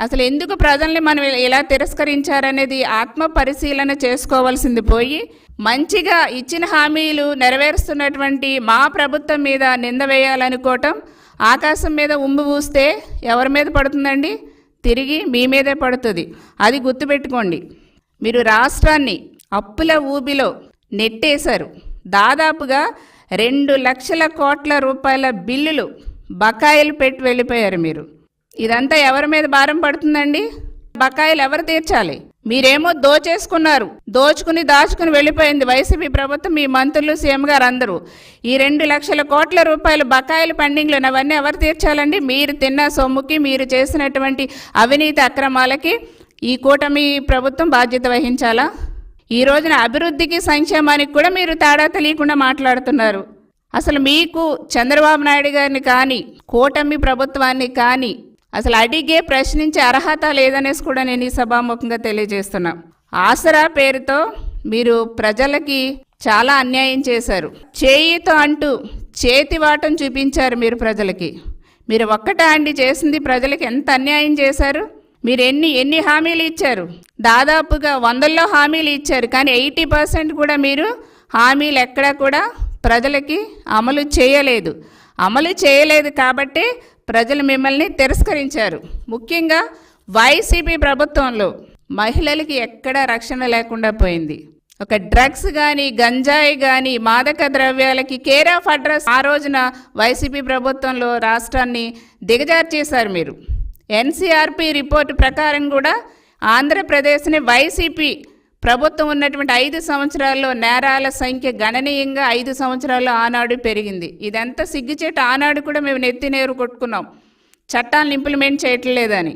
అసలు ఎందుకు ప్రజల్ని మనం ఇలా తిరస్కరించారనేది ఆత్మ పరిశీలన చేసుకోవాల్సింది పోయి, మంచిగా ఇచ్చిన హామీలు నెరవేరుస్తున్నటువంటి మా ప్రభుత్వం మీద నింద వేయాలనుకోవటం, ఆకాశం మీద ఉమ్ము పూస్తే ఎవరి మీద పడుతుందండి? తిరిగి మీ మీదే పడుతుంది. అది గుర్తుపెట్టుకోండి. మీరు రాష్ట్రాన్ని అప్పుల ఊబిలో నెట్టేశారు. దాదాపుగా 2 లక్షల కోట్ల రూపాయల బిల్లులు బకాయిలు పెట్టి వెళ్ళిపోయారు మీరు. ఇదంతా ఎవరి మీద భారం పడుతుందండి? బకాయిలు ఎవరు తీర్చాలి? మీరేమో దోచేసుకున్నారు. దోచుకుని దాచుకుని వెళ్ళిపోయింది వైసీపీ ప్రభుత్వం, మీ మంత్రులు, సీఎం గారు అందరూ. ఈ 2 లక్షల కోట్ల రూపాయలు బకాయిలు పెండింగ్లు అవన్నీ ఎవరు తీర్చాలండి? మీరు తిన్న సొమ్ముకి, మీరు చేసినటువంటి అవినీతి అక్రమాలకి ఈ కూటమి ప్రభుత్వం బాధ్యత వహించాలా? ఈ రోజున అభివృద్ధికి, సంక్షేమానికి కూడా మీరు తేడా తెలియకుండా మాట్లాడుతున్నారు. అసలు మీకు చంద్రబాబు నాయుడు గారిని కానీ, కూటమి ప్రభుత్వాన్ని కానీ అసలు అడిగే, ప్రశ్నించే అర్హత లేదనేసి కూడా నేను ఈ సభాముఖంగా తెలియజేస్తున్నా. ఆసరా పేరుతో మీరు ప్రజలకి చాలా అన్యాయం చేశారు. చేయితో అంటూ చేతివాటం చూపించారు మీరు ప్రజలకి. మీరు ఒక్కటే అండి చేసింది? ప్రజలకి ఎంత అన్యాయం చేశారు? మీరు ఎన్ని హామీలు ఇచ్చారు? దాదాపుగా 100లో హామీలు ఇచ్చారు, కానీ 80% కూడా మీరు హామీలు ఎక్కడా కూడా ప్రజలకి అమలు చేయలేదు. కాబట్టి ప్రజలు మిమ్మల్ని తిరస్కరించారు. ముఖ్యంగా వైసీపీ ప్రభుత్వంలో మహిళలకి ఎక్కడా రక్షణ లేకుండా పోయింది. ఒక డ్రగ్స్ కానీ, గంజాయి కానీ, మాదక ద్రవ్యాలకి కేర్ ఆఫ్ అడ్రస్ ఆ రోజున వైసీపీ ప్రభుత్వంలో రాష్ట్రాన్ని దిగజార్చేశారు మీరు. ఎన్సీఆర్పీ రిపోర్టు ప్రకారం కూడా ఆంధ్రప్రదేశ్ని వైసీపీ ప్రభుత్వం ఉన్నటువంటి 5 సంవత్సరాల్లో నేరాల సంఖ్య గణనీయంగా 5 సంవత్సరాల్లో ఆనాడు పెరిగింది. ఇదంతా సిగ్గుచేటు. ఆనాడు కూడా మేము నెత్తినేరు కొట్టుకున్నాం, చట్టాలను ఇంప్లిమెంట్ చేయట్లేదని.